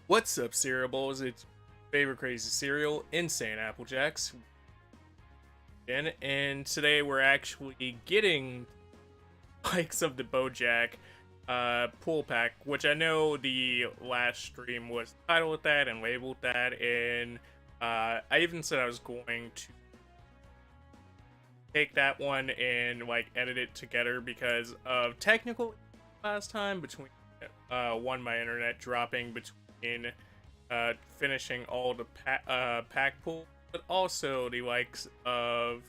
What's up, cereal bowls? It's favorite crazy cereal, Insaneapplejackz, and today we're actually getting likes of the Bojack pool pack, which I know the last stream was titled that and labeled that, and I even said I was going to take that one and like edit it together because of technical last time between my internet dropping between finishing all the pack pool, but also the likes of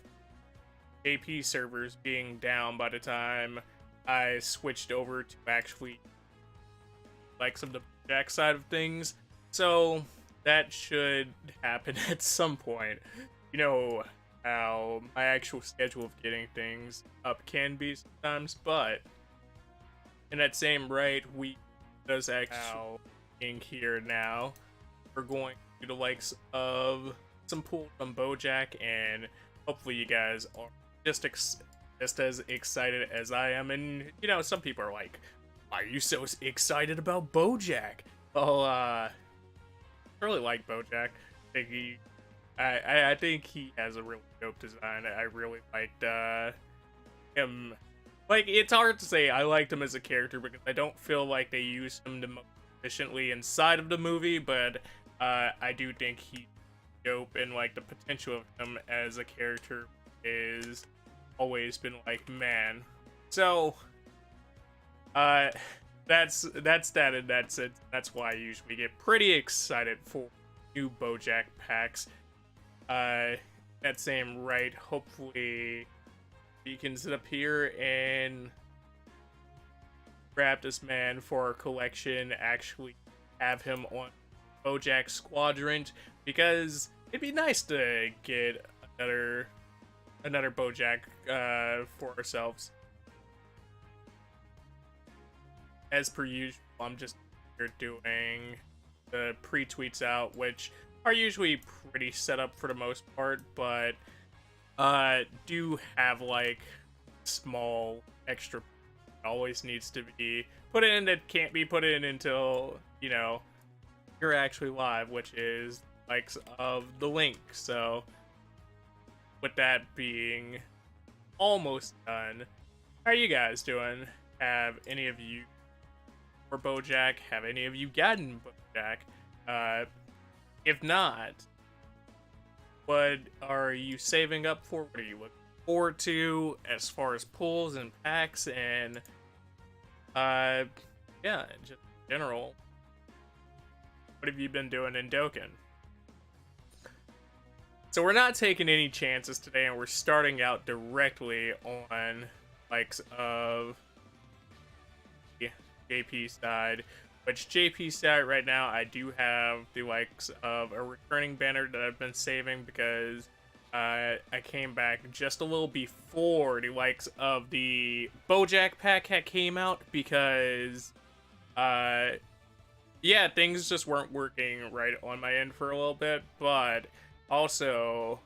AP servers being down by the time I switched over to actually likes of the Bojack side of things. So that should happen at some point. You know how my actual schedule of getting things up can be sometimes, but in that same right, we does actually being here now. We're going to do the likes of some pool from Bojack, and hopefully you guys are just as excited as I am. And you know, some people are like, "Why are you so excited about Bojack?" Well, I really like Bojack. I think he has a really dope design. I really liked him. Like, it's hard to say I liked him as a character because I don't feel like they used him the most efficiently inside of the movie, but I do think he's dope, and like the potential of him as a character is always been like, man. So that's that, and that's it. That's why I usually get pretty excited for new Bojack packs. That same right, hopefully you can sit up here and grab this man for our collection, actually have him on Bojack Squadron, because it'd be nice to get another Bojack for ourselves. As per usual, I'm just here doing the pre-tweets out, which are usually pretty set up for the most part, but do have like small extra always needs to be put in that can't be put in until, you know, you're actually live, which is likes of the link. So with that being almost done, how are you guys doing? Have any of you for Bojack? Have any of you gotten Bojack? If not, what are you saving up for? What are you looking forward to as far as pulls and packs and yeah, just in general? What have you been doing in Dokkan? So we're not taking any chances today, and we're starting out directly on likes of the JP side. Which JP side right now, I do have the likes of a returning banner that I've been saving because I came back just a little before the likes of the Bojack pack came out because yeah, things just weren't working right on my end for a little bit. But also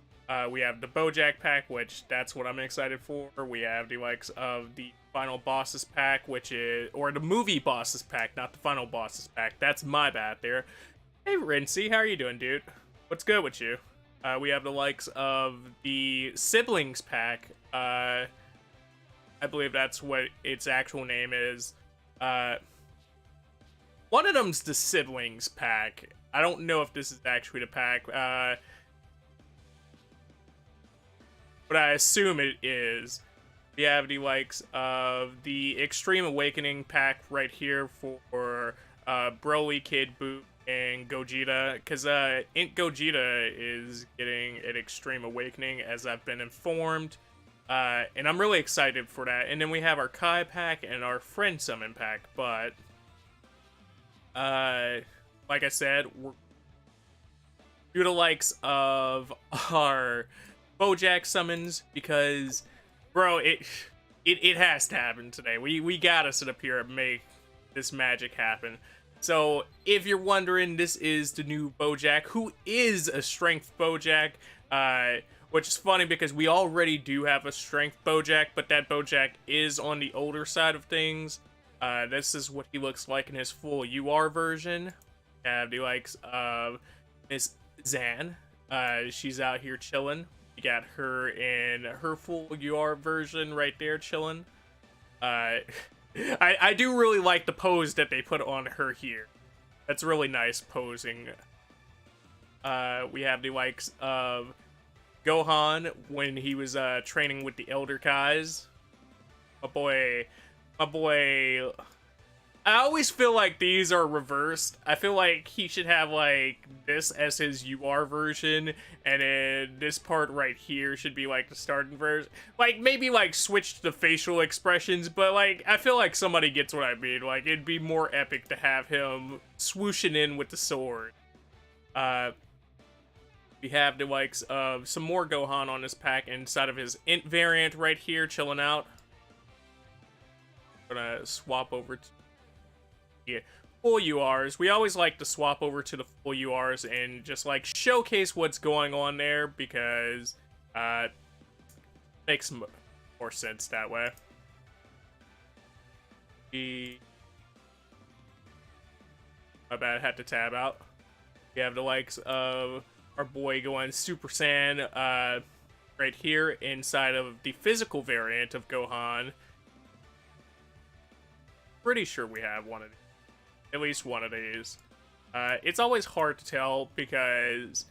we have the Bojack pack, which that's what I'm excited for. We have the likes of the final bosses pack, which is, or the movie bosses pack, not the final bosses pack. That's my bad there. Hey Rincey, how are you doing, dude? What's good with you? We have the likes of the siblings pack. I believe that's what its actual name is. One of them's the siblings pack. I don't know if this is actually the pack, but I assume it is. We have the likes of the Extreme Awakening pack right here for Broly, Kid, Boot, and Gogeta, because Gogeta is getting an Extreme Awakening, as I've been informed, and I'm really excited for that. And then we have our Kai pack and our Friend Summon pack, but like I said, we're due to likes of our Bojack summons, because bro, it has to happen today. We gotta sit up here and make this magic happen. So if you're wondering, this is the new Bojack, who is a strength Bojack, which is funny because we already do have a strength Bojack, but that Bojack is on the older side of things. This is what he looks like in his full UR version. Have the likes of Miss Zan. She's out here chilling. You got her in her full UR version right there chilling. I do really like the pose that they put on her here. That's really nice posing. We have the likes of Gohan when he was training with the Elder Kais. My boy. I always feel like these are reversed. I feel like he should have like this as his UR version, and then this part right here should be like the starting version. Like maybe like switch the facial expressions, but like I feel like somebody gets what I mean. Like it'd be more epic to have him swooshing in with the sword. We have the likes of some more Gohan on this pack inside of his Int variant right here, chilling out. Gonna swap over to full URs. We always like to swap over to the full URs and just like showcase what's going on there because makes more sense that way. My bad, I had to tab out. We have the likes of our boy going Super Saiyan right here inside of the physical variant of Gohan. Pretty sure we have one of these. At least one of these. It's always hard to tell because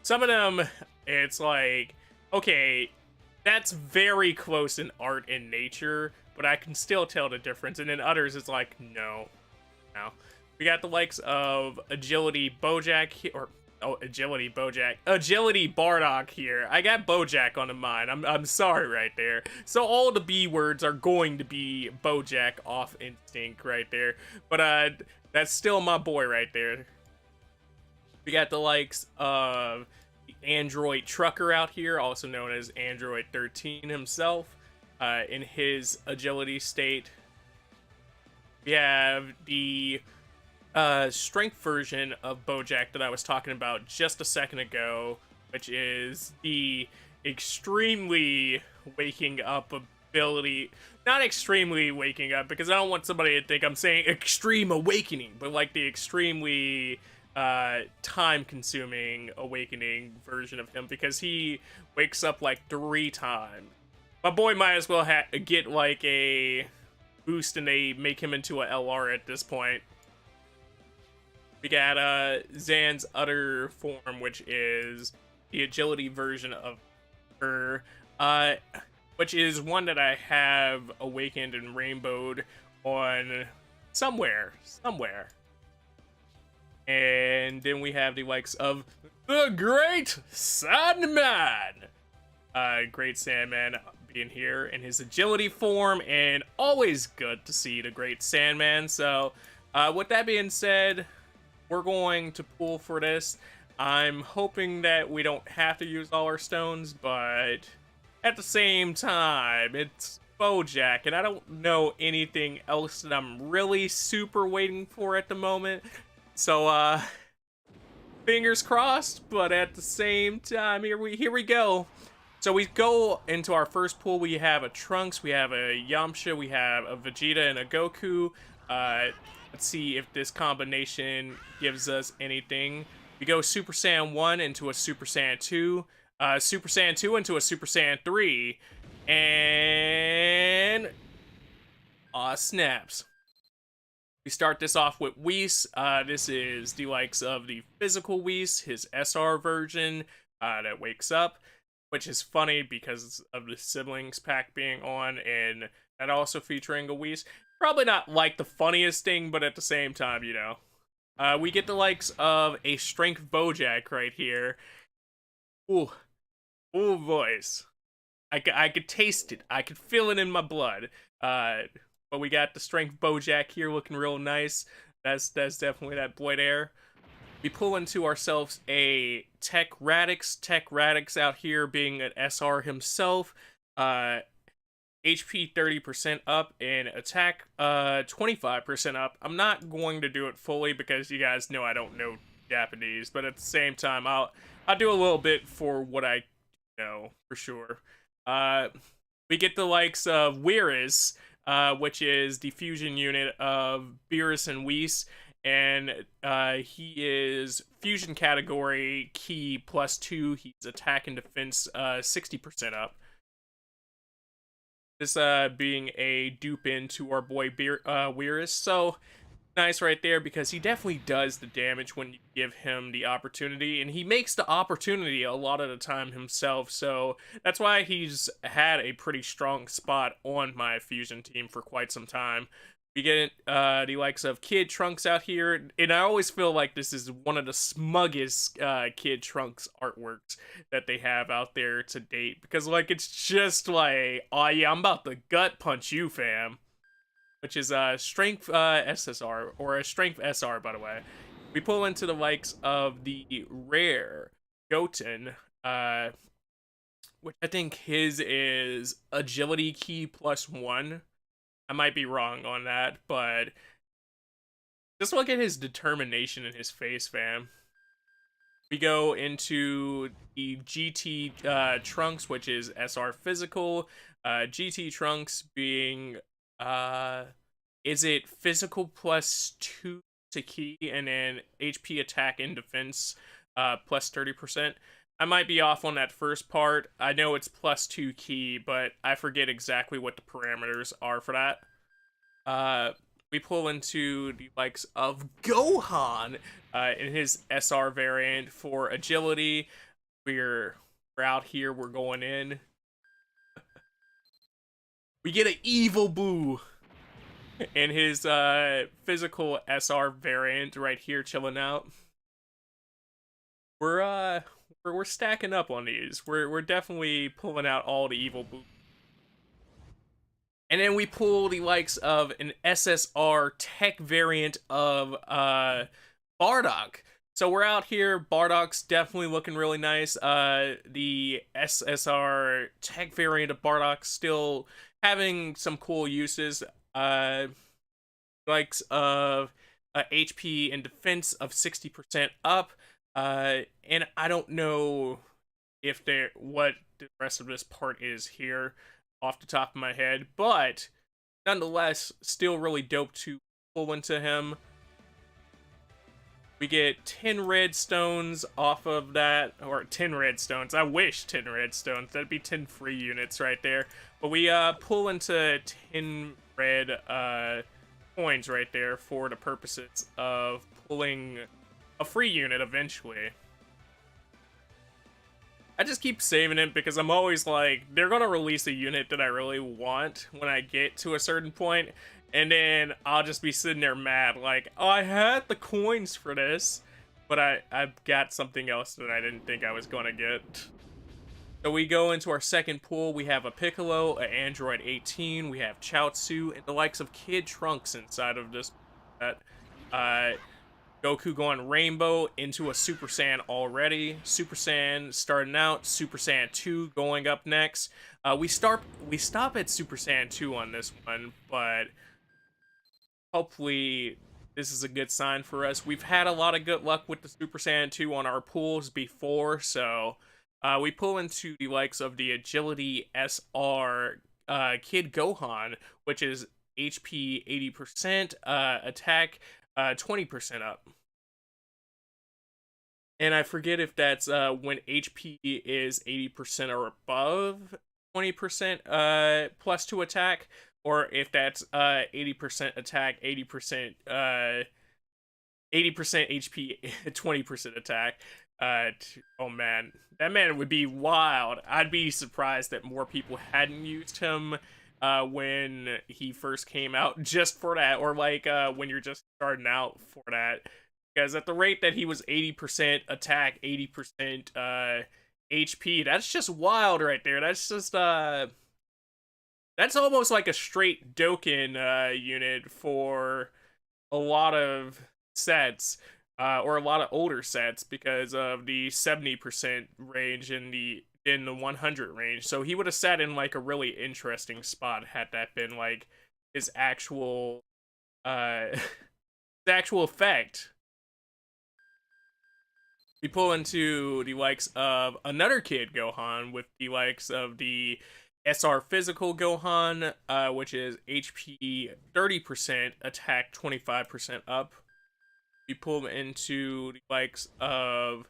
some of them, it's like, okay, that's very close in art and nature, but I can still tell the difference. And then others, it's like, no. We got the likes of Agility Bojack here, or Agility Bardock here. I got Bojack on the mind. I'm sorry right there. So all the B words are going to be Bojack off instinct right there. But that's still my boy right there. We got the likes of the Android Trucker out here, also known as Android 13 himself, in his agility state. We have the strength version of Bojack that I was talking about just a second ago, which is the extremely waking up ability. Not extremely waking up, because I don't want somebody to think I'm saying extreme awakening, but like the extremely time-consuming awakening version of him, because he wakes up like 3 times. My boy might as well get like a boost and they make him into a LR at this point. We got Zan's other form, which is the agility version of her, which is one that I have awakened and rainbowed on somewhere. And then we have the likes of the Great Sandman. Great Sandman being here in his agility form, and always good to see the Great Sandman. So, with that being said, we're going to pull for this. I'm hoping that we don't have to use all our stones, but at the same time, it's Bojack, and I don't know anything else that I'm really super waiting for at the moment. So, fingers crossed, but at the same time, here we go. So we go into our first pool. We have a Trunks, we have a Yamcha, we have a Vegeta, and a Goku. Let's see if this combination gives us anything. We go Super Saiyan 1 into a Super Saiyan 2, Super Saiyan 2 into a Super Saiyan 3, and aw snaps. We start this off with Whis. This is the likes of the physical Whis, his SR version that wakes up, which is funny because of the siblings pack being on, and that also featuring a Whis. Probably not like the funniest thing, but at the same time, you know. We get the likes of a Strength Bojack right here. Ooh voice. I could taste it. I could feel it in my blood. But we got the Strength Bojack here looking real nice. That's definitely that boy there. We pull into ourselves a Tech Radix. Tech Radix out here being an SR himself. HP 30% up and attack 25% up. I'm not going to do it fully because you guys know I don't know Japanese, but at the same time, I'll do a little bit for what I know for sure. We get the likes of Whis, which is the fusion unit of Beerus and Whis, and he is fusion category key +2. He's attack and defense 60% up. This being a dupe into our boy Weirus. So nice right there, because he definitely does the damage when you give him the opportunity, and he makes the opportunity a lot of the time himself. So that's why he's had a pretty strong spot on my fusion team for quite some time. We get the likes of Kid Trunks out here, and I always feel like this is one of the smuggest Kid Trunks artworks that they have out there to date, because like it's just like, oh yeah, I'm about to gut punch you, fam. Which is strength SSR, or a strength SR, by the way. We pull into the likes of the rare Goten, which I think his is agility key +1. I might be wrong on that, but just look at his determination in his face, fam. We go into the GT Trunks, which is SR physical. GT Trunks being is it physical +2 to key, and then HP, attack, and defense +30%. I might be off on that first part. I know it's +2 key, but I forget exactly what the parameters are for that. We pull into the likes of Gohan in his SR variant for agility. We're out here. We're going in. We get an Evil Boo in his physical SR variant right here, chilling out. We're stacking up on these. We're definitely pulling out all the Evil Boo. And then we pull the likes of an SSR tech variant of Bardock. So we're out here. Bardock's definitely looking really nice. The SSR tech variant of Bardock still having some cool uses. Likes of HP and defense of 60% up. And I don't know if what the rest of this part is here off the top of my head, but nonetheless, still really dope to pull into him. We get 10 red stones off of that, or 10 red stones. I wish 10 red stones. That'd be 10 free units right there. But we pull into 10 red coins right there for the purposes of pulling a free unit eventually. I just keep saving it because I'm always like, they're gonna release a unit that I really want when I get to a certain point, and then I'll just be sitting there mad, like, oh, I had the coins for this, but I've got something else that I didn't think I was gonna get. So we go into our second pool. We have a Piccolo, an Android 18, we have Chaozu, and the likes of Kid Trunks inside of this set. Goku going Rainbow into a Super Saiyan already. Super Saiyan starting out. Super Saiyan 2 going up next. We stop at Super Saiyan 2 on this one, but hopefully this is a good sign for us. We've had a lot of good luck with the Super Saiyan 2 on our pools before, so we pull into the likes of the Agility SR Kid Gohan, which is HP 80%, attack 20% up. And I forget if that's when HP is 80% or above 20% +2 attack, or if that's 80% attack, 80% HP, 20% attack. Oh man, that man would be wild. I'd be surprised that more people hadn't used him when he first came out just for that, or like when you're just starting out for that. Because at the rate that he was 80% attack, 80% HP, that's just wild right there. That's just that's almost like a straight Dokkan unit for a lot of sets, or a lot of older sets, because of the 70% range in the 100 range. So he would have sat in like a really interesting spot had that been like his actual his actual effect. We pull into the likes of another Kid Gohan with the likes of the SR Physical Gohan, which is HP 30%, attack 25% up. We pull into the likes of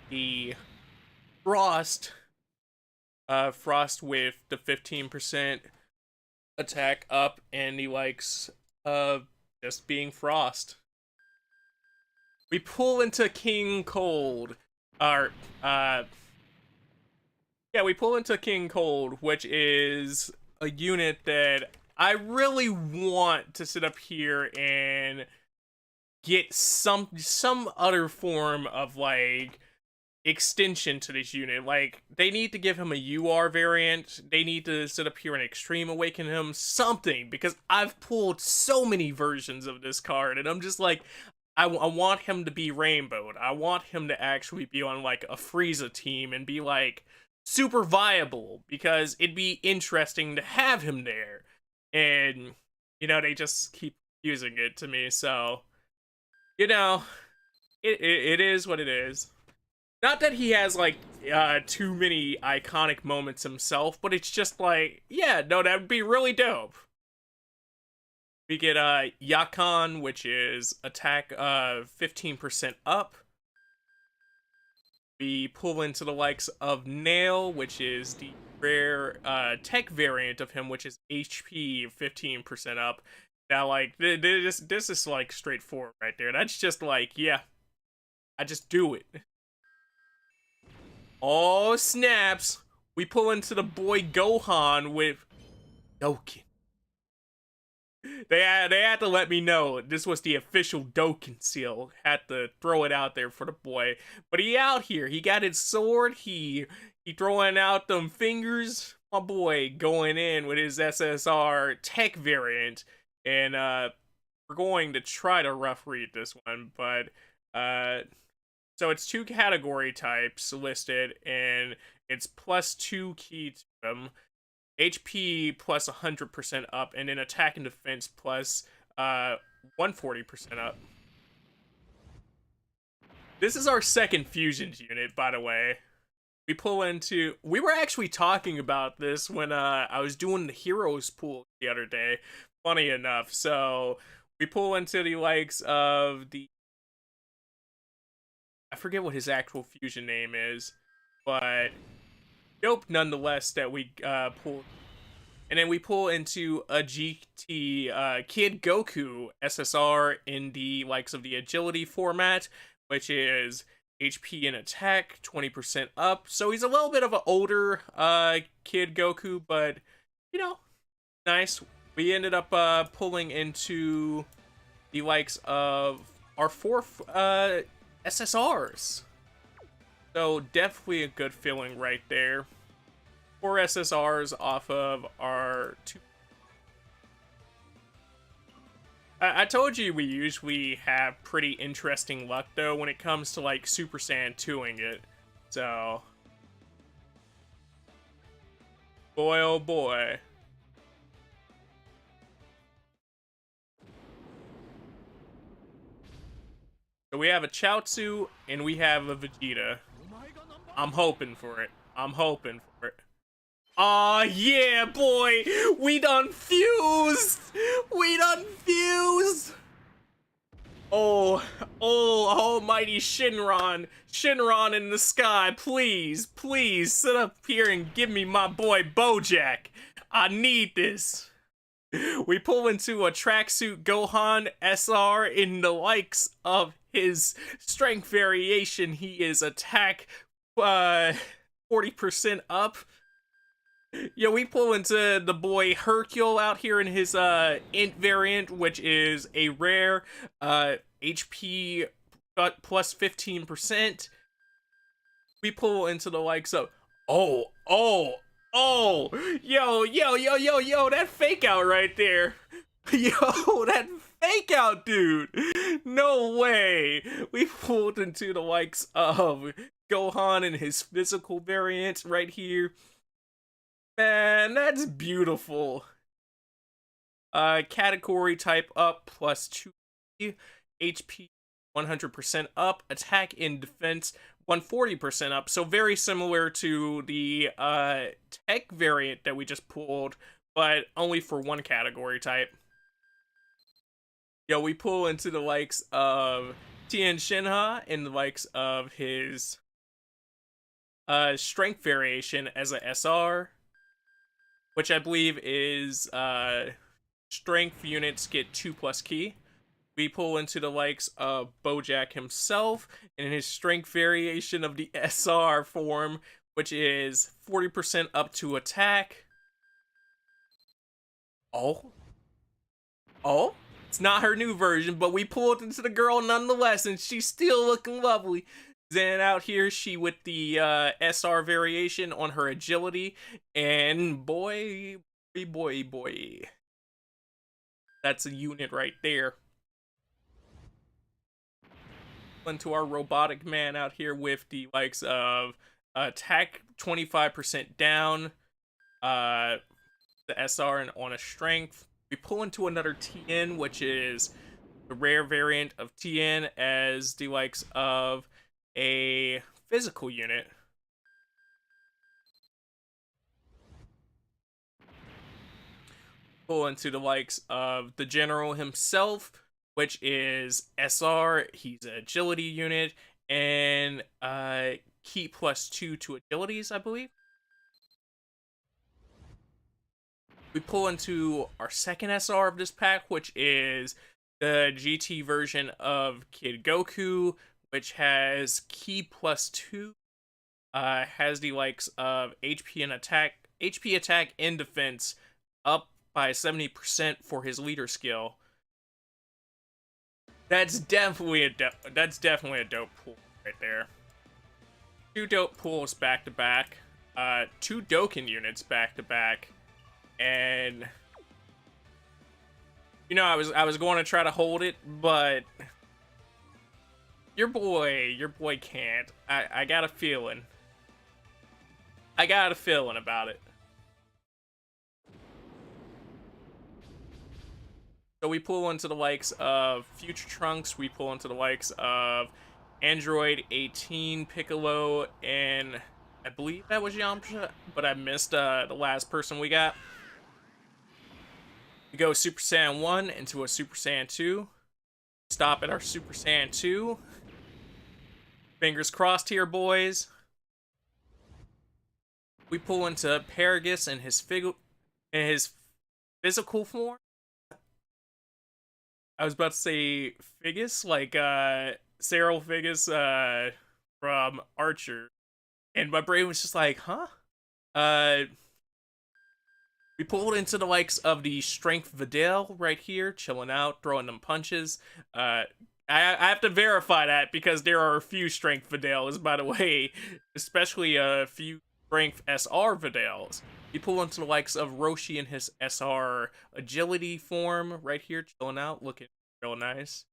the Frost. Frost with the 15% attack up, and the likes of just being Frost. We pull into King Cold. Our, yeah, we pull into King Cold, which is a unit that I really want to sit up here and get some other form of like extension to this unit. Like, they need to give him a UR variant. They need to sit up here and Extreme Awaken him, something, because I've pulled so many versions of this card, and I'm just like, I want him to be rainbowed. I want him to actually be on like a Frieza team and be like super viable, because it'd be interesting to have him there. And, you know, they just keep using it to me, so, you know, it is what it is. Not that he has like too many iconic moments himself, but it's just like, yeah, no, that would be really dope. We get Yakan, which is attack 15% up. We pull into the likes of Nail, which is the rare tech variant of him, which is HP 15% up. Now, like, this is like straightforward right there. That's just like, yeah, I just do it. Oh, snaps. We pull into the boy Gohan with Dokkan. They had to let me know this was the official Dokkan seal. Had to throw it out there for the boy. But he out here. He got his sword. He throwing out them fingers. My boy going in with his SSR tech variant. And we're going to try to rough read this one, but so it's 2 category types listed, and it's +2 key to them. HP plus 100% up, and then attack and defense plus 140% up. This is our second fusions unit, by the way. We pull into... We were actually talking about this when I was doing the heroes pool the other day, funny enough. So we pull into the likes of the... I forget what his actual fusion name is, but dope nonetheless that we pull. And then we pull into a GT Kid Goku SSR in the likes of the agility format, which is HP and attack 20% up. So he's a little bit of an older Kid Goku, but, you know, nice. We ended up pulling into the likes of our 4 SSRs. So definitely a good feeling right there. 4 SSRs off of our 2. I told you we usually have pretty interesting luck though when it comes to like Super Saiyan 2ing it. So, boy oh boy. So we have a Chaozu and we have a Vegeta. I'm hoping for it. I'm hoping for it. Aw, yeah, boy! We done fused! We done fused! Oh, almighty Shinron. Shinron in the sky, please, please, sit up here and give me my boy Bojack. I need this. We pull into a tracksuit Gohan SR in the likes of his strength variation. He is attack 40% up. Yeah, we pull into the boy Hercule out here in his int variant, which is a rare HP plus 15%. We pull into the likes of yo, that fake out right there. Yo, that fake out, dude. No way. We pulled into the likes of Gohan and his physical variant right here. Man, that's beautiful. Category type up +2 HP 100% up, attack and defense 140% up. So very similar to the tech variant that we just pulled, but only for one category type. Yo, we pull into the likes of Tien Shinha in the likes of his strength variation as a SR, which I believe is strength units get 2+ ki. We pull into the likes of Bojack himself in his strength variation of the SR form, which is 40% up to attack. Oh, it's not her new version, but we pulled into the girl nonetheless, and she's still looking lovely. Then out here, she with the SR variation on her agility, and boy, that's a unit right there. Into our robotic man out here with the likes of attack 25% down, the SR and on a strength. We pull into another TN, which is the rare variant of TN as the likes of a physical unit. Pull into the likes of the general himself, which is SR. He's an agility unit and ki +2 to agilities, I believe. We pull into our second SR of this pack, which is the GT version of Kid Goku, which has ki +2, has the likes of HP attack and defense up by 70% for his leader skill. That's definitely a dope pool right there. 2 dope pools back to back, 2 Dokkan units back to back. And you know, I was going to try to hold it, but your boy can't. I got a feeling. I got a feeling about it. So we pull into the likes of Future Trunks. We pull into the likes of Android 18 Piccolo, and I believe that was Yamcha, but I missed the last person we got. We go Super Saiyan 1 into a Super Saiyan 2. Stop at our Super Saiyan 2. Fingers crossed here, boys. We pull into Paragus in his physical form. I was about to say Figus, like Cyril Figus from Archer. And my brain was just like, huh? We pulled into the likes of the Strength Videl right here, chilling out, throwing them punches. I have to verify that because there are a few Strength Videls, by the way, especially a few Strength SR Videls. We pull into the likes of Roshi in his SR agility form right here, chilling out, looking real nice.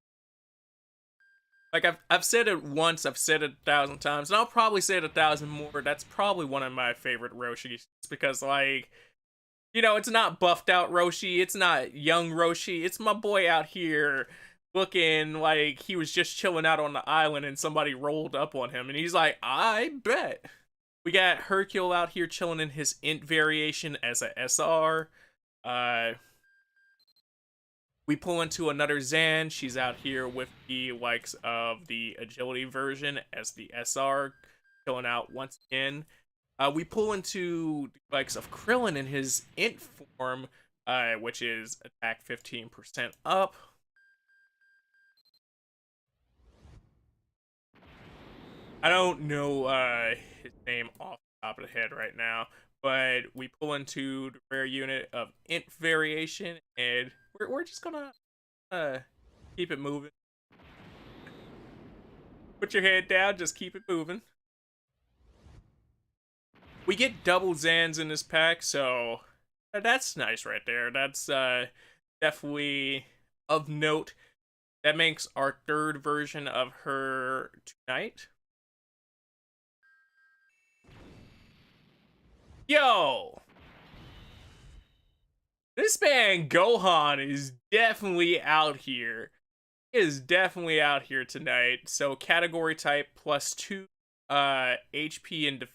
Like I've said it once, I've said it 1,000 times, and I'll probably say it 1,000 more. That's probably one of my favorite Roshis because, like, you know, it's not buffed out Roshi, it's not young Roshi, it's my boy out here looking like he was just chilling out on the island and somebody rolled up on him and he's like, I bet. We got Hercule out here chilling in his int variation as a SR. We pull into another Zan. She's out here with the likes of the agility version as the SR, chilling out once again. We pull into the likes of Krillin in his int form, which is attack 15% up. I don't know his name off the top of the head right now, but we pull into the rare unit of int variation, and we're just gonna keep it moving. Put your head down, just keep it moving. We get double Zans in this pack, so that's nice right there. That's definitely of note. That makes our third version of her tonight. Yo! This man Gohan is definitely out here. He is definitely out here tonight. So category type +2 HP and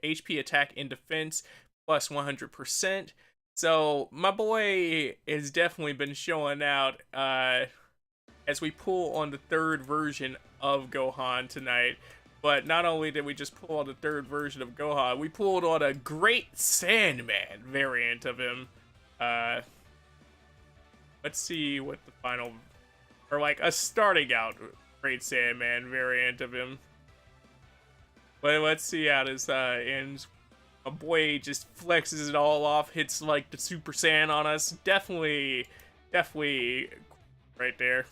HP attack and defense plus 100%. So my boy has definitely been showing out as we pull on the third version of Gohan tonight. But not only did we just pull on the third version of Gohan, we pulled on a Great Sandman variant of him. Let's see what the final, or like a starting out Great Sandman variant of him. But let's see how this ends. My boy just flexes it all off, hits like the Super Saiyan on us. Definitely right there.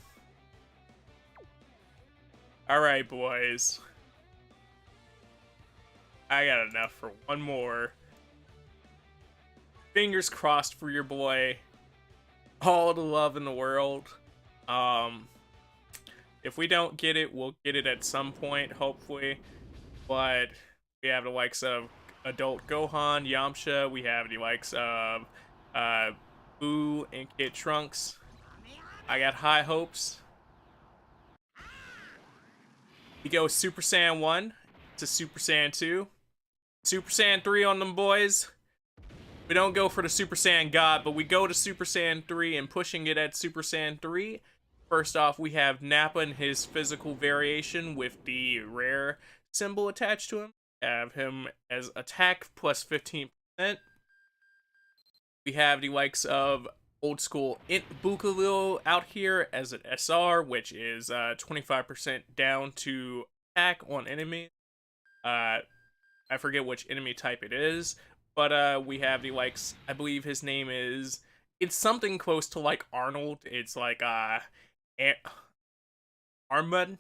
Alright, boys. I got enough for one more. Fingers crossed for your boy. All the love in the world. If we don't get it, we'll get it at some point, hopefully. But we have the likes of Adult Gohan, Yamcha. We have the likes of Boo and Kid Trunks. I got high hopes. We go Super Saiyan 1 to Super Saiyan 2. Super Saiyan 3 on them boys. We don't go for the Super Saiyan God, but we go to Super Saiyan 3 and pushing it at Super Saiyan 3. First off, we have Nappa and his physical variation with the rare symbol attached to him. Have him as attack plus 15%. We have the likes of old school Int Bookaloo out here as an SR, which is 25% down to attack on enemy. I forget which enemy type it is, but we have the likes, I believe his name is, it's something close to like Arnold. It's like Armand,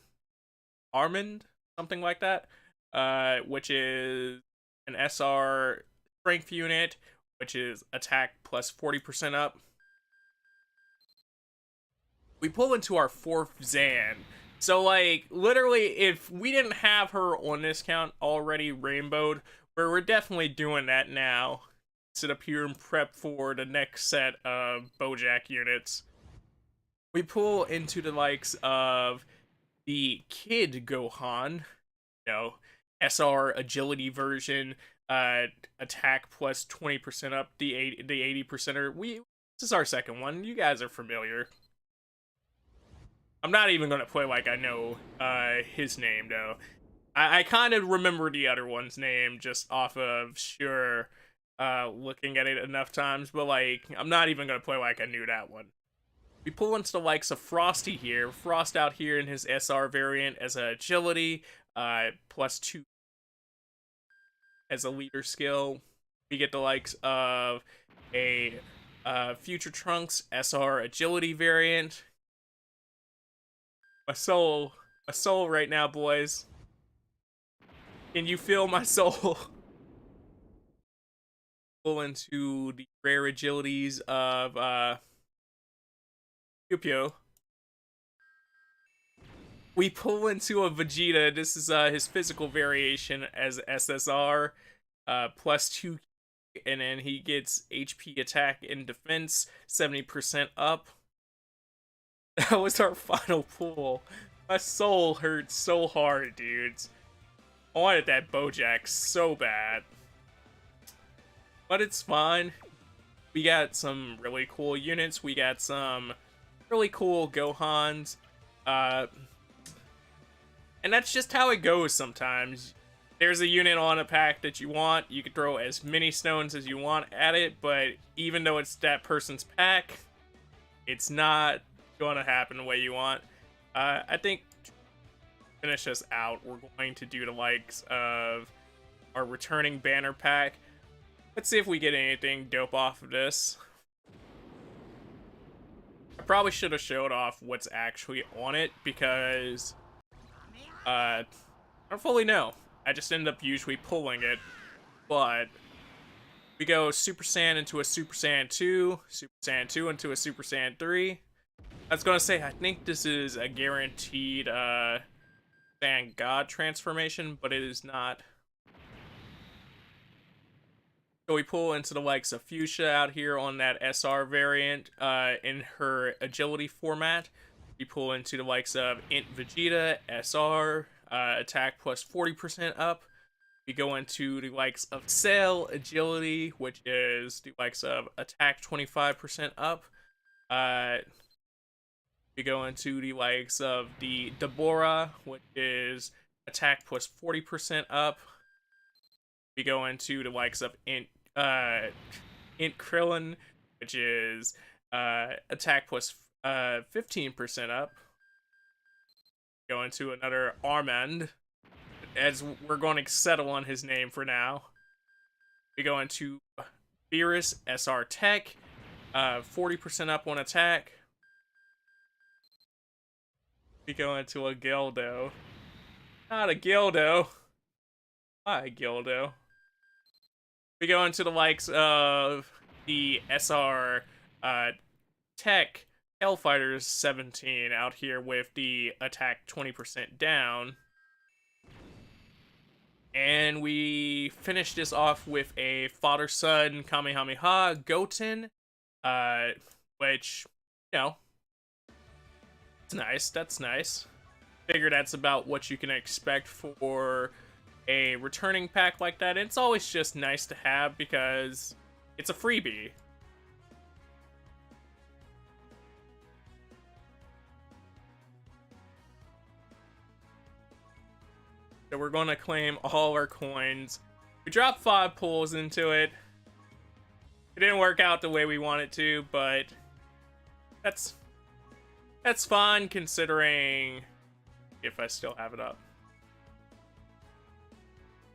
something like that, which is an SR strength unit, which is attack plus 40% up. We pull into our 4th Zan. So, like, literally, if we didn't have her on this count already rainbowed, we're definitely doing that now. Sit up here and prep for the next set of Bojack units. We pull into the likes of the Kid Gohan, you know, SR agility version, attack plus 20% up, the 80%er. This is our second one. You guys are familiar. I'm not even gonna play like I know his name though. I kind of remember the other one's name just off of looking at it enough times, but like I'm not even gonna play like I knew that one. We pull into the likes of Frosty here. Frost out here in his SR variant as a agility, plus 2 as a leader skill. We get the likes of a Future Trunks SR agility variant. My soul right now, boys. Can you feel my soul? Pull into the rare agilities of Pupio. We pull into a Vegeta. This is his physical variation as SSR, plus 2, and then he gets HP, attack, and defense 70% up. That was our final pull. My soul hurt so hard, dudes. I wanted that Bojack so bad. But it's fine. We got some really cool units. We got some really cool Gohans. And that's just how it goes sometimes. There's a unit on a pack that you want. You can throw as many stones as you want at it, but even though it's that person's pack, it's not gonna happen the way you want. I think to finish us out, we're going to do the likes of our returning banner pack. Let's see if we get anything dope off of this. I probably should have showed off what's actually on it because I don't fully know. I just end up usually pulling it, but we go Super Saiyan into a Super Saiyan 2, Super Saiyan 2 into a Super Saiyan 3. I was gonna say, I think this is a guaranteed Saiyan God transformation, but it is not. So we pull into the likes of Fuchsia out here on that SR variant in her agility format. We pull into the likes of Int Vegeta, SR, attack plus 40% up. We go into the likes of Cell agility, which is the likes of attack 25% up. We We go into the likes of the Deborah, which is attack plus 40% up. We go into the likes of Int Krillin, which is attack plus 15% up. Go into another Armand, as we're going to settle on his name for now. We go into Beerus SR Tech, 40% up on attack. We go into a Gildo. Not a Gildo. Why a Gildo? We go into the likes of the SR Tech Hellfighters 17 out here with the attack 20% down. And we finish this off with a father-son Kamehameha Goten, which, you know, it's nice. That's nice. Figure that's about what you can expect for a returning pack like that. It's always just nice to have because it's a freebie. So we're going to claim all our coins. We dropped 5 pulls into it. It didn't work out the way we wanted to, but that's fine considering if I still have it up.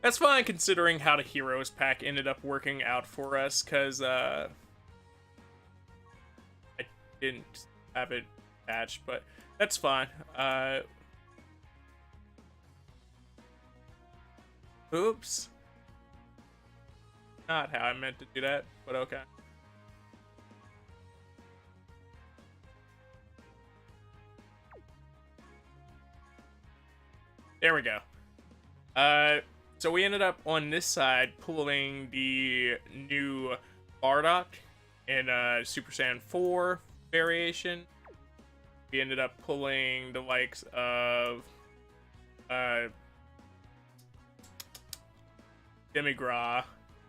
That's fine considering how the Heroes pack ended up working out for us, because I didn't have it patched, but that's fine. Oops. Not how I meant to do that, but okay. There we go. So we ended up on this side pulling the new Bardock in Super Saiyan 4 variation. We ended up pulling the likes of Demigra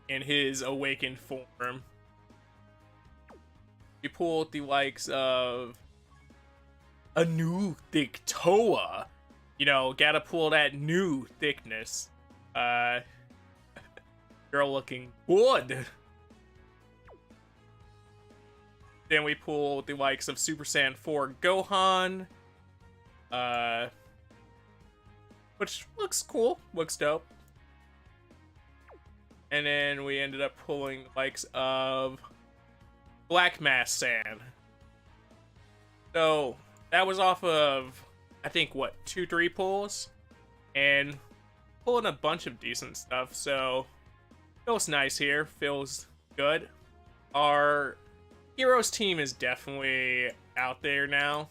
in his awakened form. We pulled the likes of a new thick Toa. You know, gotta pull that new thickness. Girl looking good. Then we pull the likes of Super Saiyan 4 Gohan. Which looks cool. Looks dope. And then we ended up pulling the likes of Black Mass Sand. So that was off of, I think, what, 2-3 pulls? And pulling a bunch of decent stuff, so feels nice here, feels good. Our Heroes team is definitely out there now.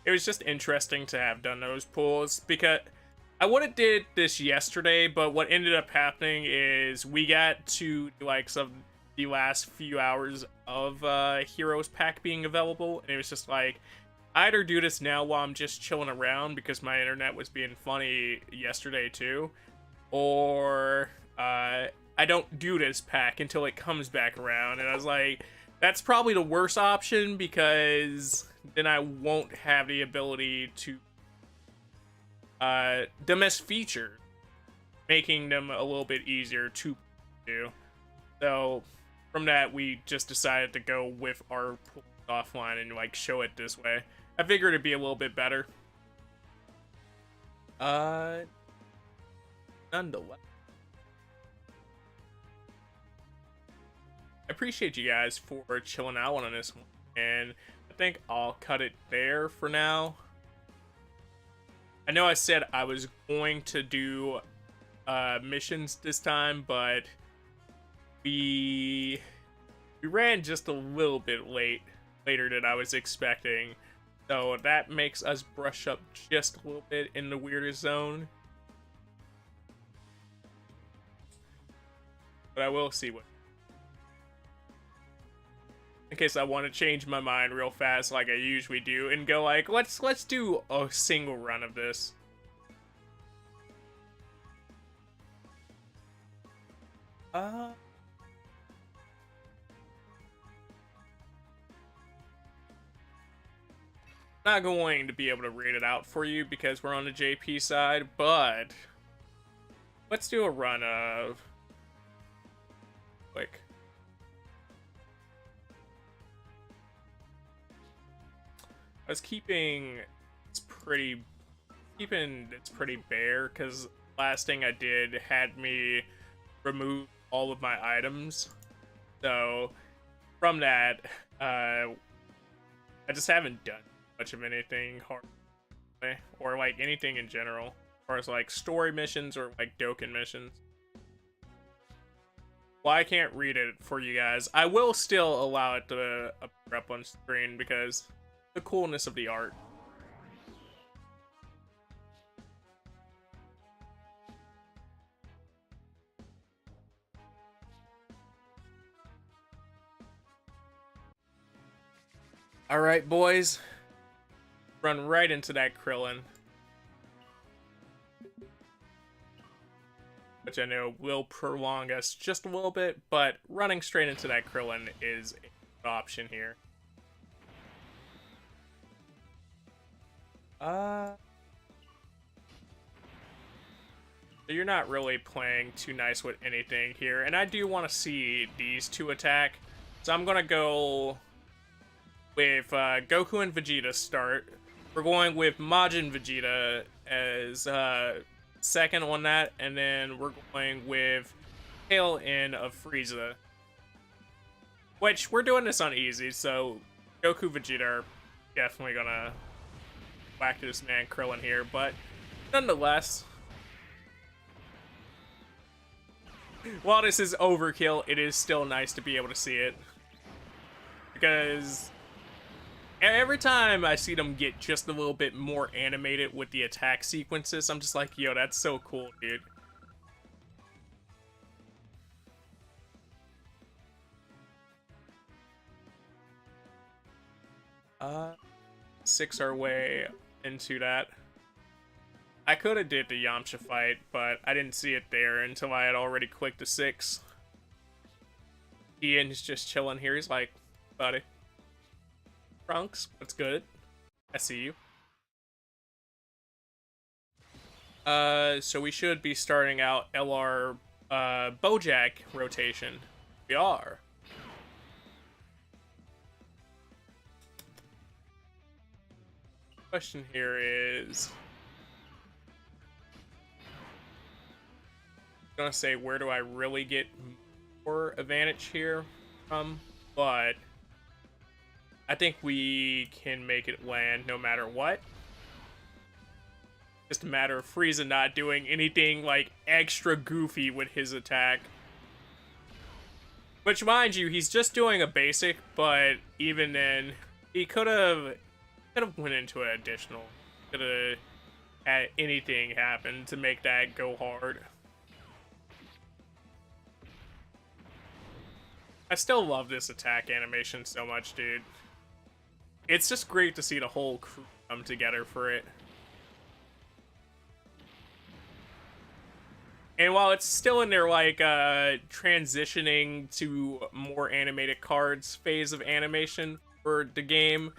It was just interesting to have done those pulls, because I would have did this yesterday, but what ended up happening is we got to the likes of the last few hours of Heroes pack being available, and it was just like, I either do this now while I'm just chilling around because my internet was being funny yesterday too, or I don't do this pack until it comes back around. And I was like, that's probably the worst option because then I won't have the ability to the mess feature, making them a little bit easier to do. So from that, we just decided to go with our offline and like show it this way. I figured it'd be a little bit better. Nonetheless, I appreciate you guys for chilling out on this one, and I think I'll cut it there for now. I know I said I was going to do missions this time, but we ran just a little bit later than I was expecting. So that makes us brush up just a little bit in the weirdest zone. But I will see what. In case I want to change my mind real fast like I usually do and go like, let's do a single run of this. Not going to be able to read it out for you because we're on the JP side, but let's do a run of quick. I was keeping it's pretty bare because last thing I did had me remove all of my items. So from that, I just haven't done much of anything hard or like anything in general, as far as like story missions or like Dokkan missions. Well, I can't read it for you guys. I will still allow it to appear up on screen because the coolness of the art. Alright, boys. Run right into that Krillin. Which I know will prolong us just a little bit, but running straight into that Krillin is an option here. So you're not really playing too nice with anything here, and I do want to see these two attack. So I'm gonna go with Goku and Vegeta start. We're going with Majin Vegeta as second on that, and then we're going with tail end of Frieza. Which, we're doing this on easy, so Goku Vegeta are definitely gonna whack this man Krillin here, but nonetheless, while this is overkill, it is still nice to be able to see it. Because every time I see them get just a little bit more animated with the attack sequences, I'm just like, yo, that's so cool, dude. Six our way into that. I could have did the Yamcha fight, but I didn't see it there until I had already clicked the 6. Ian's just chilling here. He's like, buddy. Trunks, what's good? I see you. So we should be starting out LR Bojack rotation. We are. Question here is, I'm gonna say, where do I really get more advantage here from? But I think we can make it land no matter what. Just a matter of Frieza not doing anything like extra goofy with his attack. Which, mind you, he's just doing a basic, but even then, he could have went into an additional. Could have had anything happen to make that go hard. I still love this attack animation so much, dude. It's just great to see the whole crew come together for it. And while it's still in their, like, transitioning to more animated cards phase of animation for the game,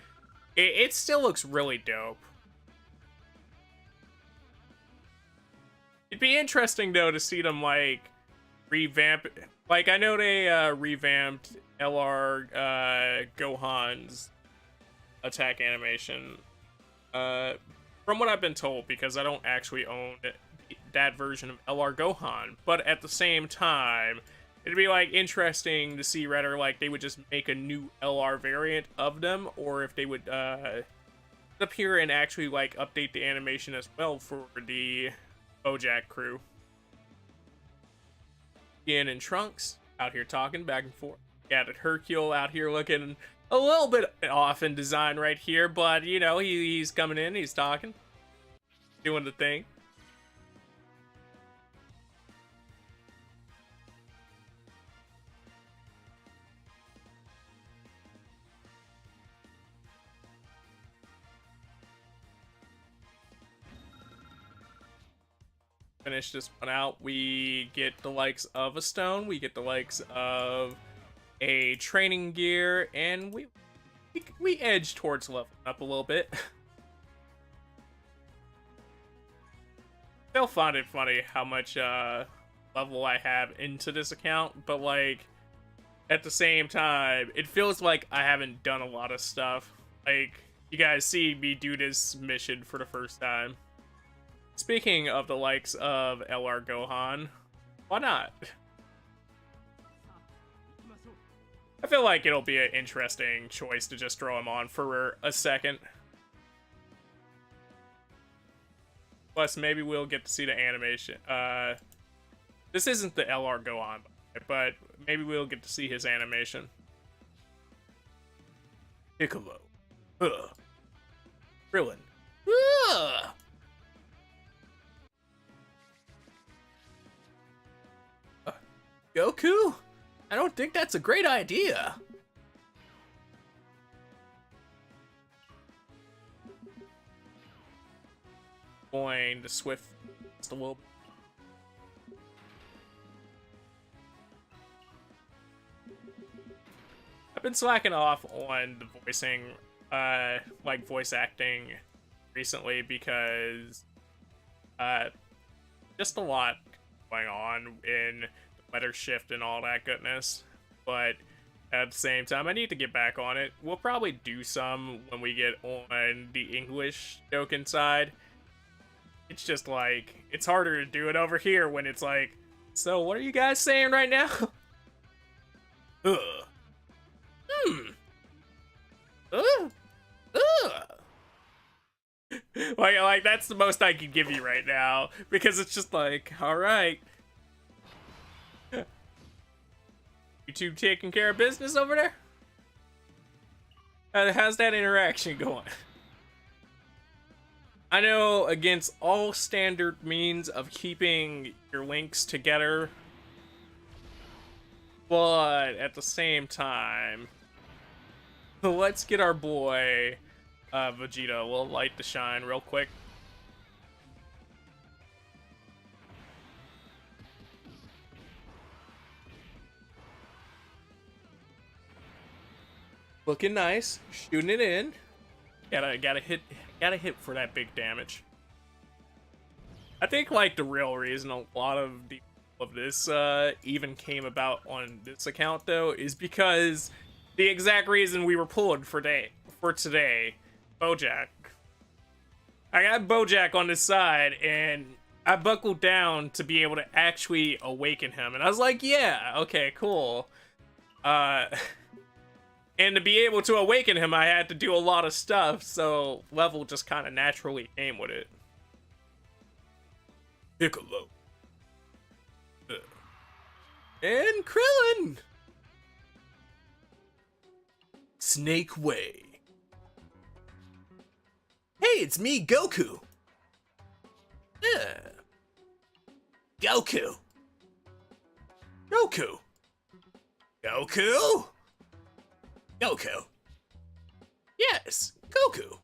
it still looks really dope. It'd be interesting, though, to see them, like, revamp. Like, I know they revamped LR Gohan's attack animation. From what I've been told, because I don't actually own that version of LR Gohan, but at the same time, it'd be like interesting to see whether like they would just make a new LR variant of them, or if they would appear and actually like update the animation as well for the Bojack crew. Ian and Trunks out here talking back and forth. Got Hercule out here looking a little bit off in design right here, but you know, he's coming in, he's talking, doing the thing. Finish this one out. We get the likes of a stone, we get the likes of a training gear, and we edge towards leveling up a little bit. They'll find it funny how much level I have into this account, but like at the same time, it feels like I haven't done a lot of stuff. Like, you guys see me do this mission for the first time. Speaking of the likes of LR Gohan, why not? I feel like it'll be an interesting choice to just throw him on for a second. Plus, maybe we'll get to see the animation. This isn't the LR Gohan, but maybe we'll get to see his animation. Piccolo. Krillin. Goku? I don't think that's a great idea. Going to Swift just a little. I've been slacking off on the voicing, like voice acting recently because just a lot going on in the weather shift and all that goodness. But at the same time, I need to get back on it. We'll probably do some when we get on the English Dokkan side. It's just like, it's harder to do it over here when it's like, so what are you guys saying right now? Like that's the most I can give you right now, because it's just like, all right, you two taking care of business over there? How's that interaction going? I know against all standard means of keeping your links together, but at the same time, let's get our boy Vegeta a little light to shine real quick. Looking nice, shooting it in. Gotta hit for that big damage. I think like the real reason a lot of this even came about on this account though is because the exact reason we were pulled for today, Bojack. I got Bojack on this side and I buckled down to be able to actually awaken him, and I was like, yeah, okay, cool. And to be able to awaken him, I had to do a lot of stuff, so level just kind of naturally came with it. Piccolo. And Krillin! Snake Way. Hey, it's me, Goku! Goku! Goku! Goku! Goku. Yes, Goku.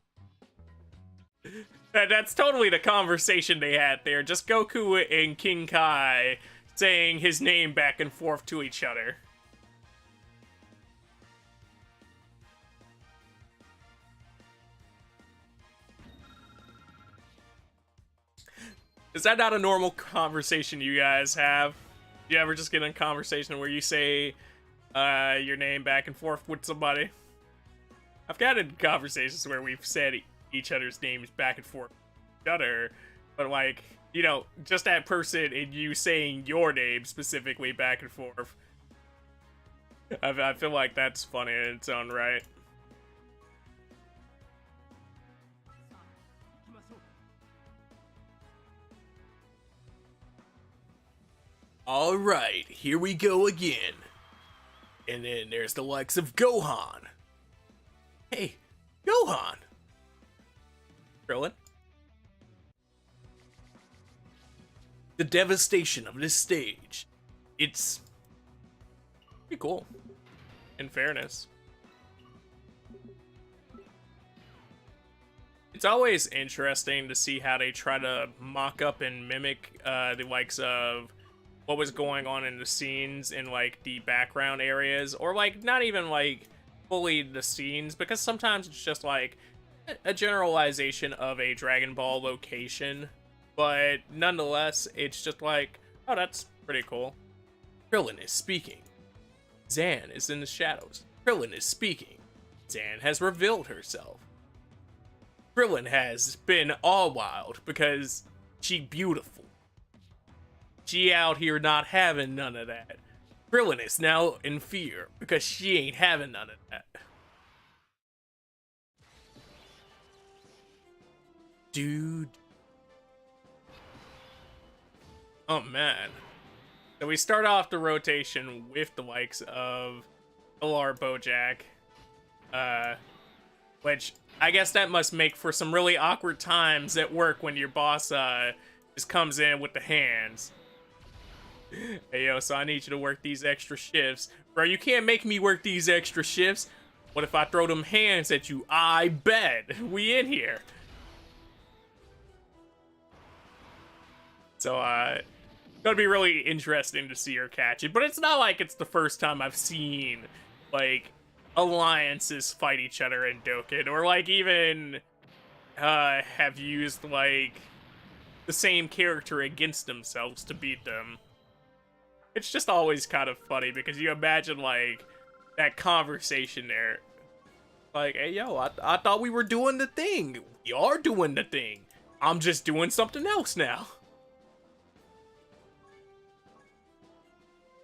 That's totally the conversation they had there. Just Goku and King Kai saying his name back and forth to each other. Is that not a normal conversation you guys have? You ever just get in a conversation where you say your name back and forth with somebody? I've gotten conversations where we've said each other's names back and forth with each other, but like, you know, just that person and you saying your name specifically back and forth. I feel like that's funny in its own right. Alright, here we go again. And then there's the likes of Gohan. Hey, Gohan! Krillin? The devastation of this stage. It's pretty cool, in fairness. It's always interesting to see how they try to mock up and mimic the likes of what was going on in the scenes in like the background areas, or like not even like fully the scenes, because sometimes it's just like a generalization of a Dragon Ball location but nonetheless, it's just like, oh, that's pretty cool. Krillin is speaking. Zan is in the shadows. Krillin is speaking. Zan has revealed herself. Krillin has been all wild because she beautiful. She out here not having none of that. Krillin is now in fear because she ain't having none of that. Dude. Oh man. So we start off the rotation with the likes of LR Bojack. Which I guess that must make for some really awkward times at work when your boss just comes in with the hands. Hey yo, so I need you to work these extra shifts. Bro, you can't make me work these extra shifts. What if I throw them hands at you? I bet. We in here. So, gonna be really interesting to see her catch it. But it's not like it's the first time I've seen, like, alliances fight each other in Dokkan. Or, like, even, have used, like, the same character against themselves to beat them. It's just always kind of funny because you imagine, like, that conversation there. Like, hey, yo, I thought we were doing the thing. We are doing the thing. I'm just doing something else now.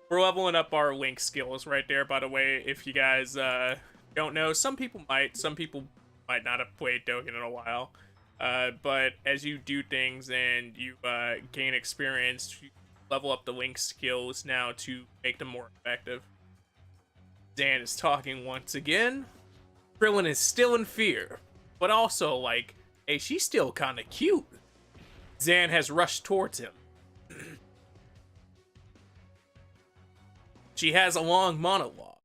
We're leveling up our Link skills right there, by the way. If you guys don't know, some people might not have played Dokkan in a while. But as you do things and you gain experience, you level up the Link skills now to make them more effective. Zan is talking once again. Krillin is still in fear, but also like, hey, she's still kind of cute. Zan has rushed towards him. She has a long monologue,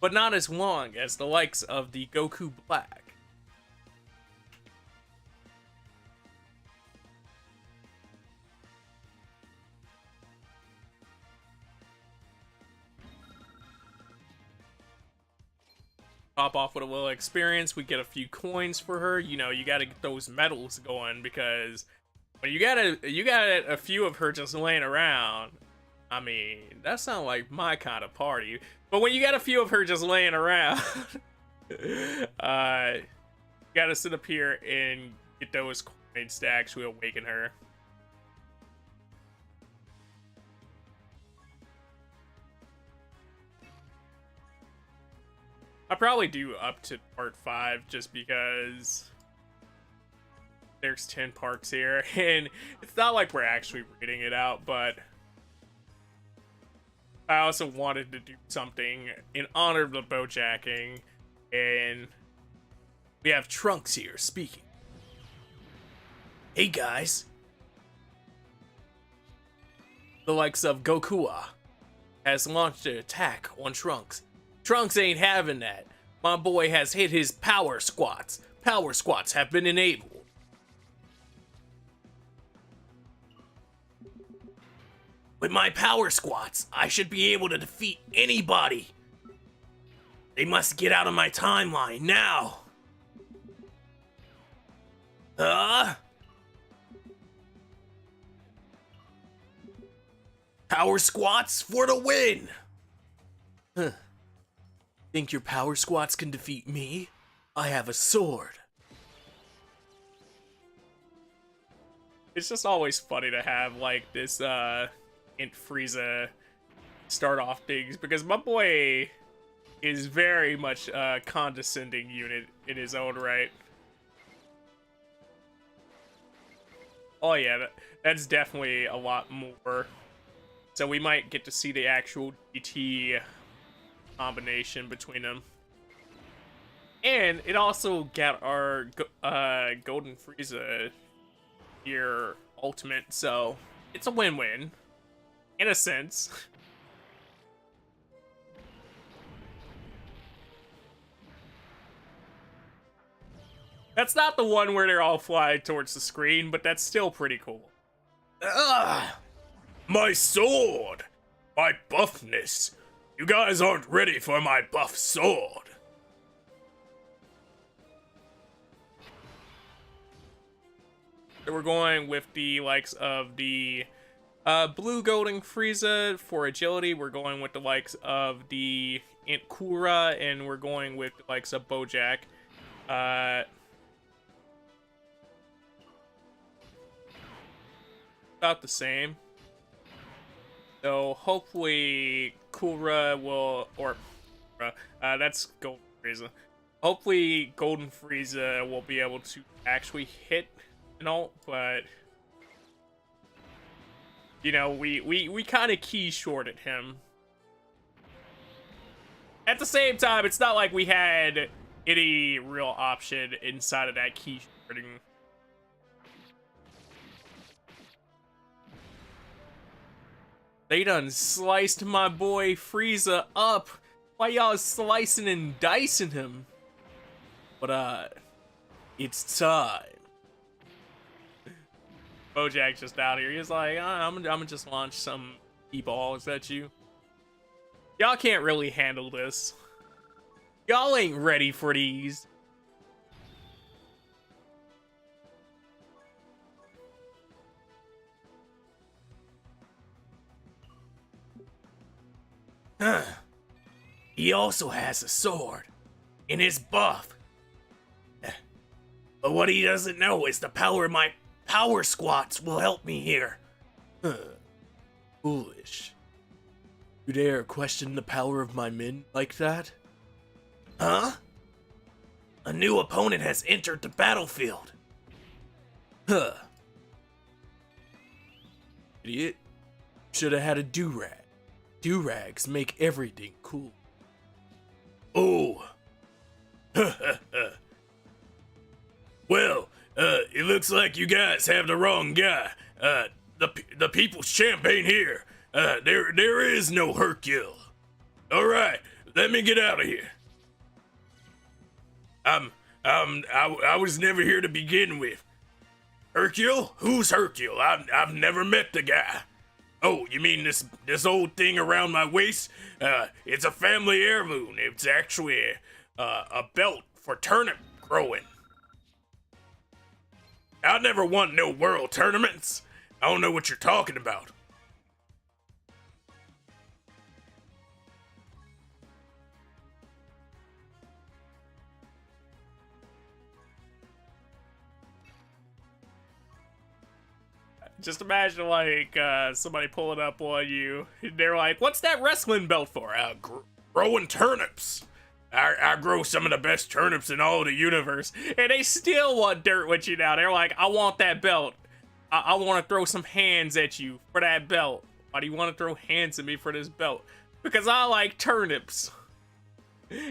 but not as long as the likes of the Goku Black. Pop off with a little experience, we get a few coins for her. You know, you gotta get those medals going because when you got a few of her just laying around, I mean, that sounds like my kind of party. But when you got a few of her just laying around, you gotta sit up here and get those coins to actually awaken her. I'll probably do up to part 5 just because there's 10 parts here, and it's not like we're actually reading it out, but I also wanted to do something in honor of the Bojacking, and we have Trunks here speaking. Hey guys. The likes of Gokua has launched an attack on Trunks. Trunks ain't having that. My boy has hit his power squats. Power squats have been enabled. With my power squats, I should be able to defeat anybody. They must get out of my timeline now. Power squats for the win. Huh. Think your power squats can defeat me? I have a sword. It's just always funny to have like this Int Frieza start off things because my boy is very much a condescending unit in his own right. Oh yeah, that's definitely a lot more. So we might get to see the actual DT combination between them. And it also got our Golden Frieza here ultimate, so it's a win-win. In a sense. That's not the one where they're all flying towards the screen, but that's still pretty cool. Ugh! My sword! My buffness! You guys aren't ready for my buff sword! So we're going with the likes of the Blue Golden Frieza for agility. We're going with the likes of the Kura, and we're going with the likes of Bojack. About the same. So hopefully Kura will, or that's Golden Frieza. Hopefully Golden Frieza will be able to actually hit an ult, but you know, we kind of key shorted him. At the same time, it's not like we had any real option inside of that key shorting. They done sliced my boy Frieza up. Why y'all slicing and dicing him? But it's time. Bojack's just out here. He's like, I'm gonna just launch some e-balls at you. Y'all can't really handle this. Y'all ain't ready for these. He also has a sword in his buff. But what he doesn't know is the power of my power squats will help me here. Foolish. You dare question the power of my min like that? Huh? A new opponent has entered the battlefield. Huh. Idiot. Should have had a do-rag. Do-rags make everything cool. Oh. Well, it looks like you guys have the wrong guy. The people's champ ain't here. There is no Hercule. All right, let me get out of here. I was never here to begin with. Hercule? Who's Hercule? I've never met the guy. Oh, you mean this old thing around my waist? It's a family heirloom. It's actually a belt for turnip growing. I never won no world tournaments. I don't know what you're talking about. Just imagine, like, somebody pulling up on you, and they're like, what's that wrestling belt for? Growing turnips. I grow some of the best turnips in all the universe, and they still want dirt with you now. They're like, I want that belt. I want to throw some hands at you for that belt. Why do you want to throw hands at me for this belt? Because I like turnips.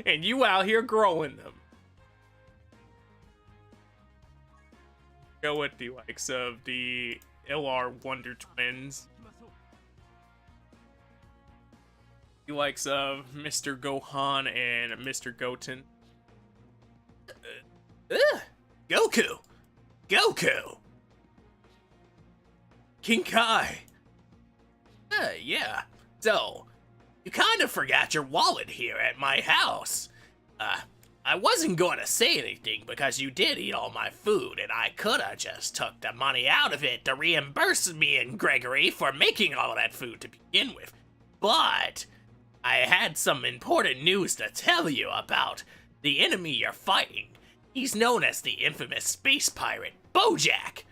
And you out here growing them. Go with the likes of the LR Wonder Twins. The likes of Mr. Gohan and Mr. Goten. Goku! Goku! King Kai! Yeah. So, you kind of forgot your wallet here at my house. I wasn't going to say anything because you did eat all my food, and I could have just took the money out of it to reimburse me and Gregory for making all that food to begin with. But I had some important news to tell you about the enemy you're fighting. He's known as the infamous space pirate, Bojack.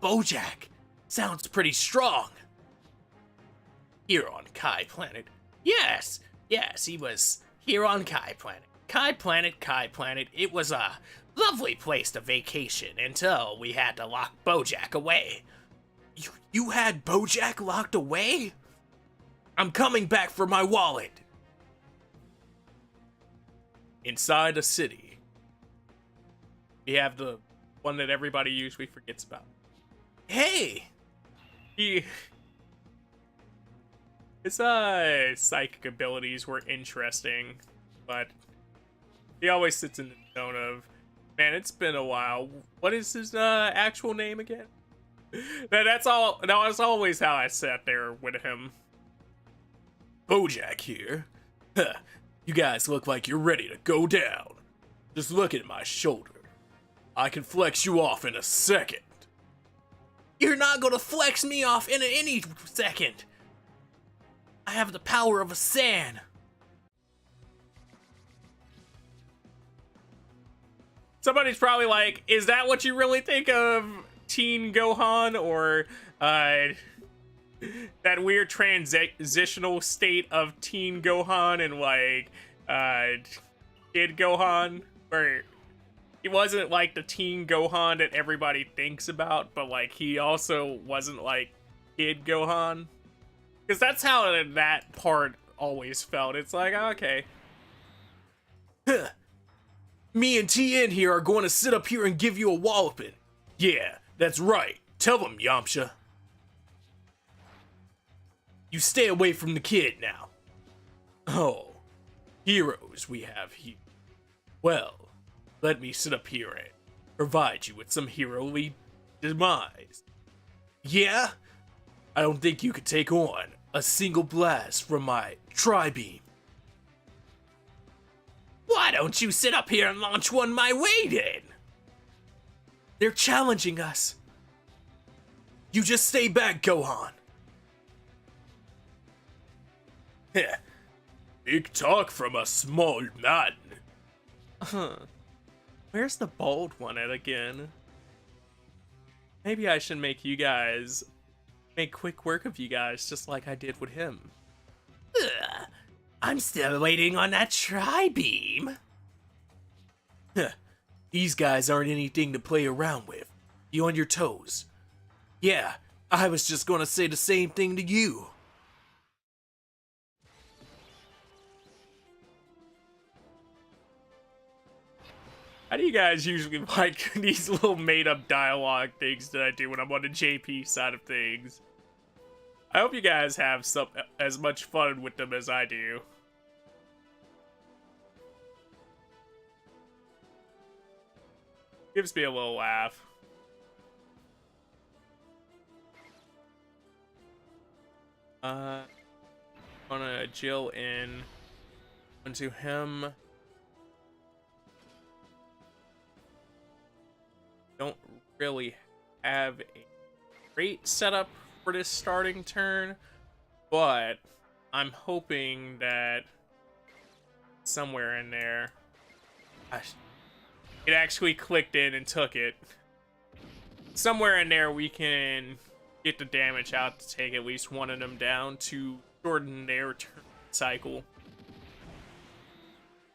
Bojack sounds pretty strong. Here on Kai Planet. Yes, he was here on Kai Planet. Kai Planet, it was a lovely place to vacation until we had to lock Bojack away. You had Bojack locked away? I'm coming back for my wallet. Inside a city, we have the one that everybody usually forgets about. Hey! His psychic abilities were interesting, but he always sits in the tone of, man, it's been a while. What is his actual name again? That was always how I sat there with him. Bojack here. Huh, you guys look like you're ready to go down. Just look at my shoulder. I can flex you off in a second. You're not gonna flex me off in any second. I have the power of a Saiyan. Somebody's probably like, is that what you really think of Teen Gohan, or that weird transitional state of Teen Gohan and like Kid Gohan, where he wasn't like the Teen Gohan that everybody thinks about, but like he also wasn't like Kid Gohan? Because that's how that part always felt. It's like, okay. Huh. Me and TN here are going to sit up here and give you a walloping. Yeah, that's right. Tell them, Yamcha. You stay away from the kid now. Oh, heroes we have here. Well, let me sit up here and provide you with some heroly demise. Yeah? I don't think you could take on a single blast from my tri-beam. Why don't you sit up here and launch one my way then? They're challenging us. You just stay back, Gohan. Heh. Big talk from a small man. Where's the bald one at again? Maybe I should make quick work of you guys just like I did with him. I'm still waiting on that tri-beam. These guys aren't anything to play around with. You on your toes. Yeah, I was just gonna say the same thing to you. How do you guys usually like these little made-up dialogue things that I do when I'm on the JP side of things? I hope you guys have as much fun with them as I do. Gives me a little laugh. Gonna Jill in onto him. Don't really have a great setup for this starting turn, but I'm hoping that somewhere in there, it actually clicked in and took it. Somewhere in there we can get the damage out to take at least one of them down to shorten their turn cycle.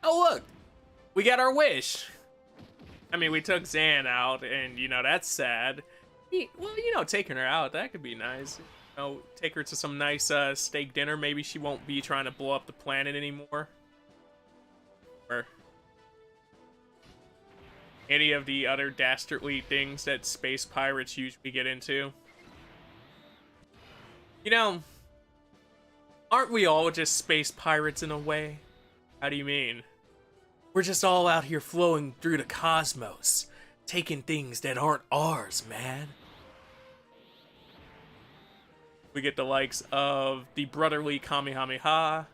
Oh look, we got our wish. I mean, we took Zan out, and, you know, that's sad. Well, you know, taking her out, that could be nice. You know, take her to some nice steak dinner. Maybe she won't be trying to blow up the planet anymore. Or any of the other dastardly things that space pirates usually get into. You know, aren't we all just space pirates in a way? How do you mean? We're just all out here flowing through the cosmos, taking things that aren't ours, man. We get the likes of the brotherly Kamehameha.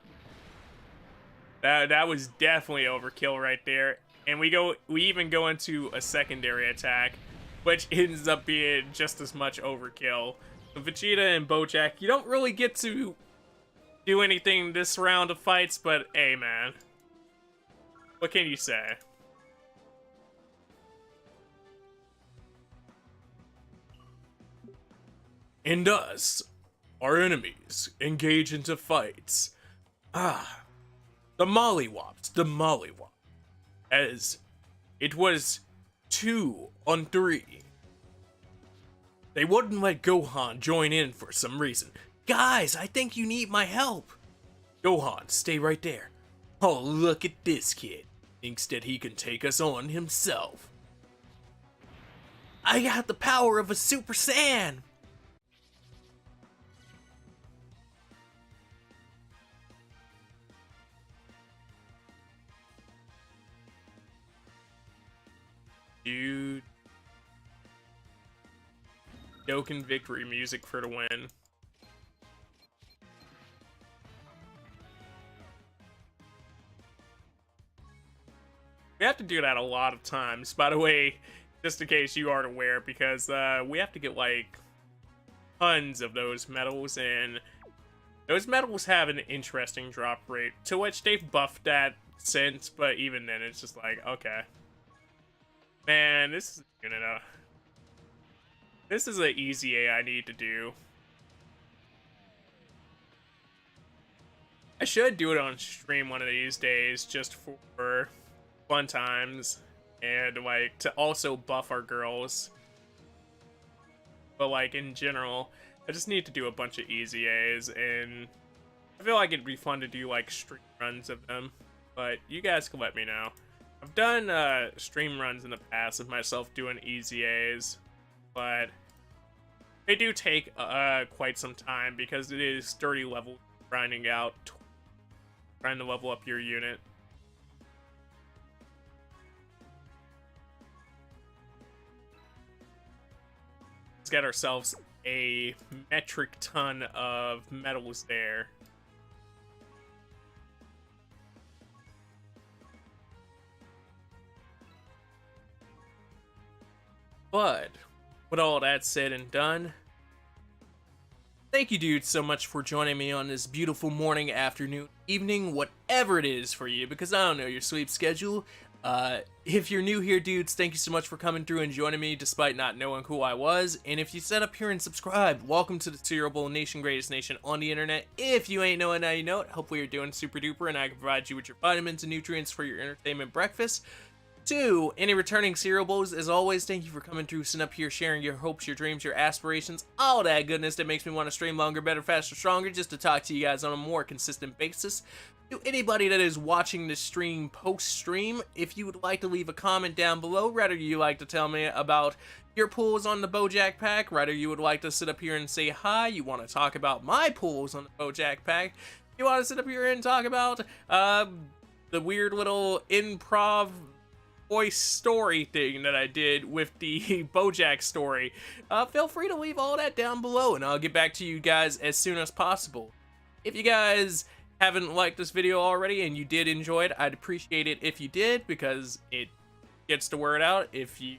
That was definitely overkill right there. And we even go into a secondary attack, which ends up being just as much overkill. So Vegeta and Bojack, you don't really get to do anything this round of fights, but hey, man. What can you say? And us, our enemies, engage into fights. The mollywops. As it was 2-on-3. They wouldn't let Gohan join in for some reason. Guys, I think you need my help. Gohan, stay right there. Oh, look at this kid. Thinks that he can take us on himself. I got the power of a Super Saiyan. Dude. Dokkan victory music for the win. We have to do that a lot of times, by the way, just in case you aren't aware, because we have to get like tons of those medals, and those medals have an interesting drop rate, to which they've buffed that since, but even then, it's just like, okay. Man, this is gonna... This is an easy A I need to do. I should do it on stream one of these days, just for fun times, and, like, to also buff our girls. But, like, in general, I just need to do a bunch of easy A's, and I feel like it'd be fun to do, like, stream runs of them. But you guys can let me know. I've done stream runs in the past of myself doing easy A's, but they do take quite some time because it is 30 levels grinding out, trying to level up your unit. Let's get ourselves a metric ton of medals there. But with all that said and done, thank you, dudes, so much for joining me on this beautiful morning, afternoon, evening, whatever it is for you, because I don't know your sleep schedule. If you're new here, dudes, thank you so much for coming through and joining me despite not knowing who I was. And if you set up here and subscribed, welcome to the Cereal Bowl Nation, greatest nation on the internet. If you ain't knowing, now you know it. Hopefully you're doing super duper, and I can provide you with your vitamins and nutrients for your entertainment breakfast. To any returning Cereal Bowls, as always, thank you for coming through, sitting up here, sharing your hopes, your dreams, your aspirations, all that goodness that makes me want to stream longer, better, faster, stronger, just to talk to you guys on a more consistent basis. To anybody that is watching this stream post-stream, if you would like to leave a comment down below, rather you like to tell me about your pulls on the Bojack pack, rather you would like to sit up here and say hi, you want to talk about my pulls on the Bojack pack, you want to sit up here and talk about the weird little improv voice story thing that I did with the Bojack story, feel free to leave all that down below, and I'll get back to you guys as soon as possible. If you guys haven't liked this video already and you did enjoy it, I'd appreciate it if you did, because it gets the word out. If you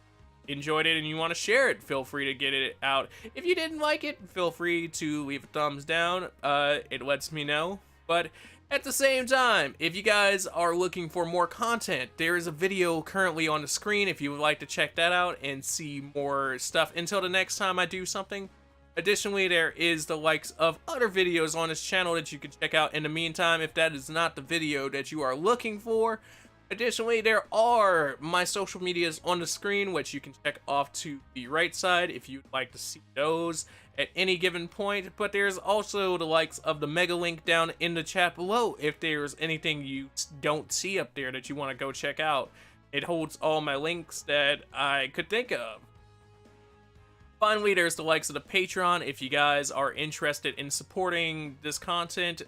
enjoyed it and you want to share it, feel free to get it out. If you didn't like it, feel free to leave a thumbs down. It lets me know. But at the same time, if you guys are looking for more content, there is a video currently on the screen if you would like to check that out and see more stuff until the next time I do something. Additionally, there is the likes of other videos on this channel that you can check out in the meantime if that is not the video that you are looking for. Additionally, there are my social medias on the screen, which you can check off to the right side if you'd like to see those at any given point, but there's also the likes of the mega link down in the chat below if there's anything you don't see up there that you want to go check out. It holds all my links that I could think of. Finally, there's the likes of the Patreon if you guys are interested in supporting this content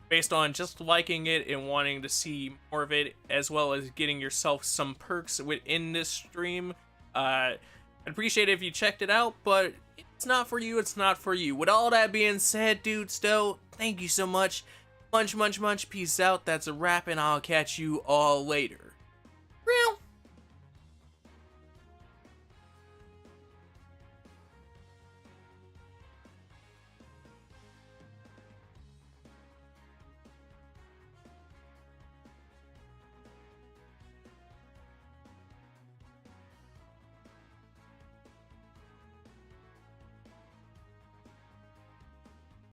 based on just liking it and wanting to see more of it, as well as getting yourself some perks within this stream. I'd appreciate it if you checked it out, but it's not for you, it's not for you. With all that being said, dudes, though, thank you so much. Munch, munch, munch, peace out. That's a wrap, and I'll catch you all later.